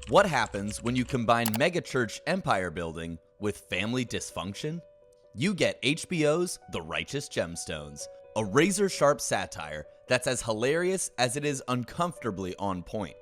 What happens when you combine megachurch empire building with family dysfunction? You get HBO's The Righteous Gemstones, a razor-sharp satire that's as hilarious as it is uncomfortably on point.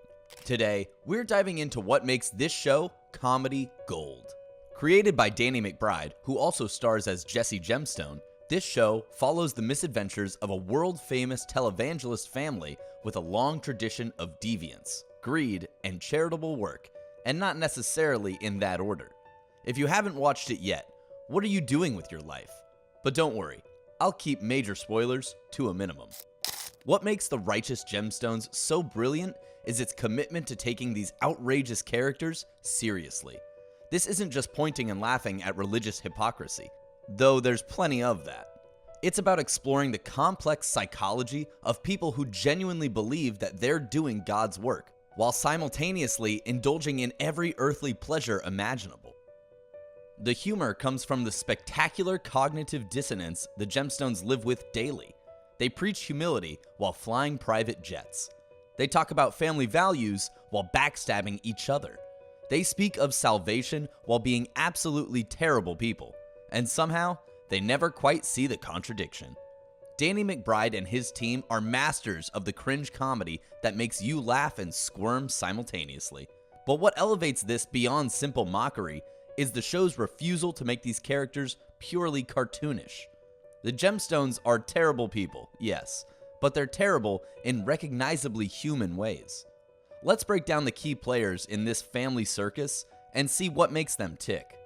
Today, we're diving into what makes this show comedy gold. Created by Danny McBride, who also stars as Jesse Gemstone, this show follows the misadventures of a world-famous televangelist family with a long tradition of deviance, greed, and charitable work, and not necessarily in that order. If you haven't watched it yet, what are you doing with your life? But don't worry, I'll keep major spoilers to a minimum. What makes The Righteous Gemstones so brilliant is its commitment to taking these outrageous characters seriously. This isn't just pointing and laughing at religious hypocrisy, though there's plenty of that. It's about exploring the complex psychology of people who genuinely believe that they're doing God's work, while simultaneously indulging in every earthly pleasure imaginable. The humor comes from the spectacular cognitive dissonance the Gemstones live with daily. They preach humility while flying private jets. They talk about family values while backstabbing each other. They speak of salvation while being absolutely terrible people, and somehow, they never quite see the contradiction. Danny McBride and his team are masters of the cringe comedy that makes you laugh and squirm simultaneously. But what elevates this beyond simple mockery is the show's refusal to make these characters purely cartoonish. The Gemstones are terrible people, yes, but they're terrible in recognizably human ways. Let's break down the key players in this family circus and see what makes them tick.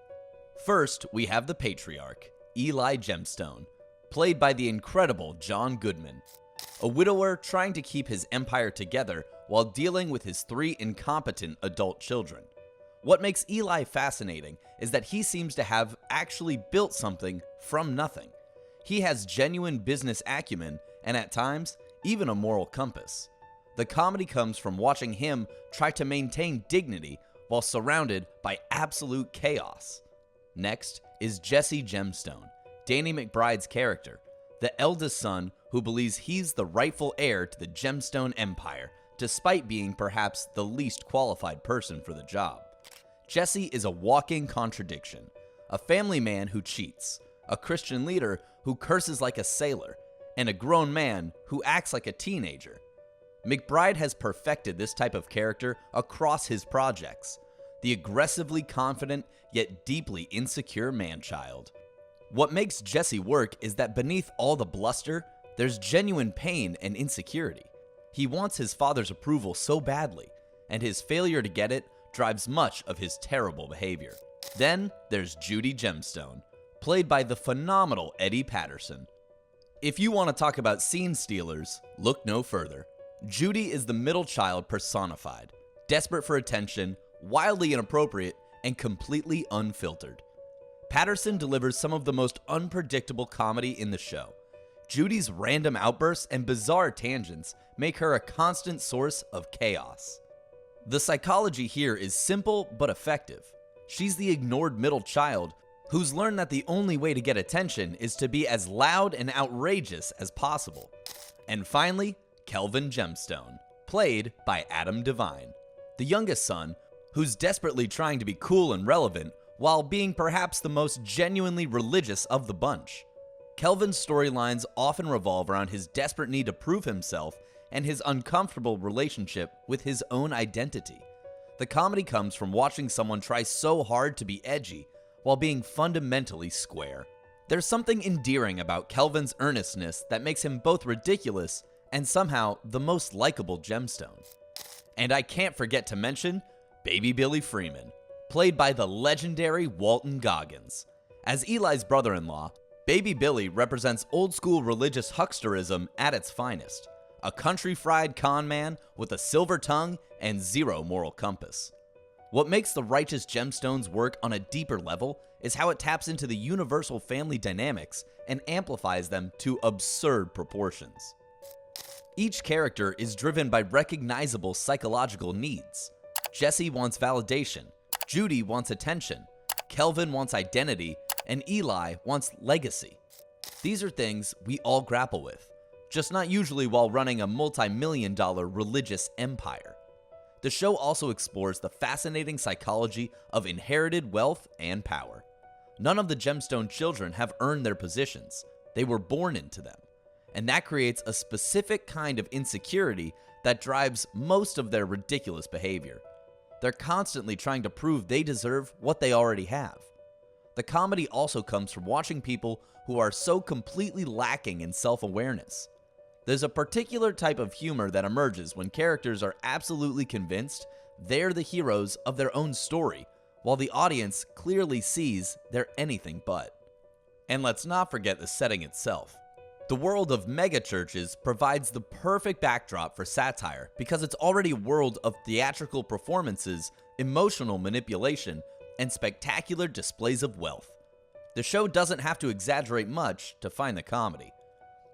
First, we have the patriarch, Eli Gemstone, played by the incredible John Goodman, a widower trying to keep his empire together while dealing with his 3 incompetent adult children. What makes Eli fascinating is that he seems to have actually built something from nothing. He has genuine business acumen and at times, even a moral compass. The comedy comes from watching him try to maintain dignity while surrounded by absolute chaos. Next is Jesse Gemstone, Danny McBride's character, the eldest son who believes he's the rightful heir to the Gemstone Empire, despite being perhaps the least qualified person for the job. Jesse is a walking contradiction, a family man who cheats, a Christian leader who curses like a sailor, and a grown man who acts like a teenager. McBride has perfected this type of character across his projects, the aggressively confident yet deeply insecure man-child. What makes Jesse work is that beneath all the bluster, there's genuine pain and insecurity. He wants his father's approval so badly, and his failure to get it drives much of his terrible behavior. Then there's Judy Gemstone, played by the phenomenal Eddie Patterson. If you want to talk about scene stealers, look no further. Judy is the middle child personified, desperate for attention, wildly inappropriate, and completely unfiltered. Patterson delivers some of the most unpredictable comedy in the show. Judy's random outbursts and bizarre tangents make her a constant source of chaos. The psychology here is simple but effective. She's the ignored middle child who's learned that the only way to get attention is to be as loud and outrageous as possible. And finally, Kelvin Gemstone, played by Adam Devine, the youngest son who's desperately trying to be cool and relevant while being perhaps the most genuinely religious of the bunch. Kelvin's storylines often revolve around his desperate need to prove himself and his uncomfortable relationship with his own identity. The comedy comes from watching someone try so hard to be edgy while being fundamentally square. There's something endearing about Kelvin's earnestness that makes him both ridiculous and somehow the most likable Gemstone. And I can't forget to mention Baby Billy Freeman, played by the legendary Walton Goggins. As Eli's brother-in-law, Baby Billy represents old-school religious hucksterism at its finest, a country-fried con man with a silver tongue and zero moral compass. What makes The Righteous Gemstones work on a deeper level is how it taps into the universal family dynamics and amplifies them to absurd proportions. Each character is driven by recognizable psychological needs. Jesse wants validation, Judy wants attention, Kelvin wants identity, and Eli wants legacy. These are things we all grapple with, just not usually while running a multi-million-dollar religious empire. The show also explores the fascinating psychology of inherited wealth and power. None of the gemstone children have earned their positions, they were born into them. And that creates a specific kind of insecurity that drives most of their ridiculous behavior. They're constantly trying to prove they deserve what they already have. The comedy also comes from watching people who are so completely lacking in self-awareness. There's a particular type of humor that emerges when characters are absolutely convinced they're the heroes of their own story, while the audience clearly sees they're anything but. And let's not forget the setting itself. The world of megachurches provides the perfect backdrop for satire because it's already a world of theatrical performances, emotional manipulation, and spectacular displays of wealth. The show doesn't have to exaggerate much to find the comedy.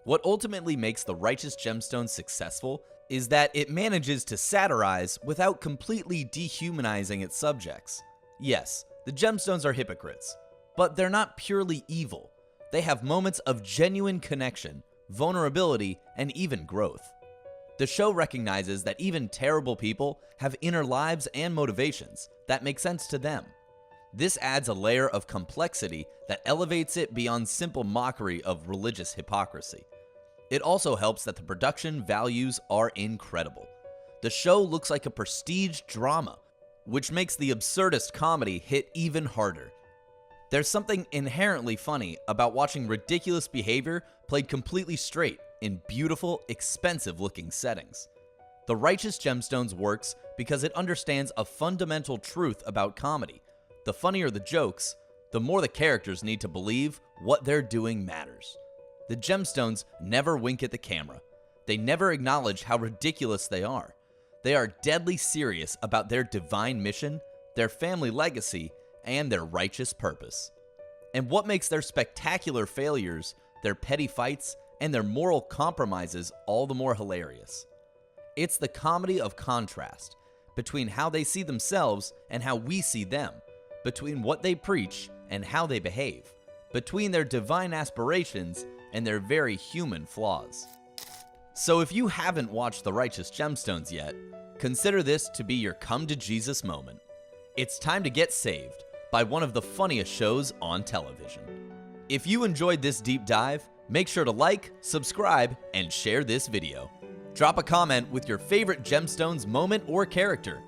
What ultimately makes the Righteous Gemstones successful is that it manages to satirize without completely dehumanizing its subjects. Yes, the Gemstones are hypocrites, but they're not purely evil. They have moments of genuine connection, vulnerability, and even growth. The show recognizes that even terrible people have inner lives and motivations that make sense to them. This adds a layer of complexity that elevates it beyond simple mockery of religious hypocrisy. It also helps that the production values are incredible. The show looks like a prestige drama, which makes the absurdist comedy hit even harder. There's something inherently funny about watching ridiculous behavior played completely straight in beautiful, expensive-looking settings. The Righteous Gemstones works because it understands a fundamental truth about comedy. The funnier the jokes, the more the characters need to believe what they're doing matters. The Gemstones never wink at the camera. They never acknowledge how ridiculous they are. They are deadly serious about their divine mission, their family legacy, and their righteous purpose. And what makes their spectacular failures, their petty fights, and their moral compromises all the more hilarious? It's the comedy of contrast between how they see themselves and how we see them, between what they preach and how they behave, between their divine aspirations and their very human flaws. So if you haven't watched The Righteous Gemstones yet, consider this to be your come to Jesus moment. It's time to get saved by one of the funniest shows on television. If you enjoyed this deep dive, make sure to like, subscribe, and share this video. Drop a comment with your favorite Gemstones moment or character.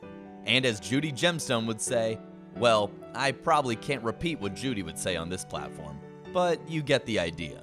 And as Judy Gemstone would say, well, I probably can't repeat what Judy would say on this platform, but you get the idea.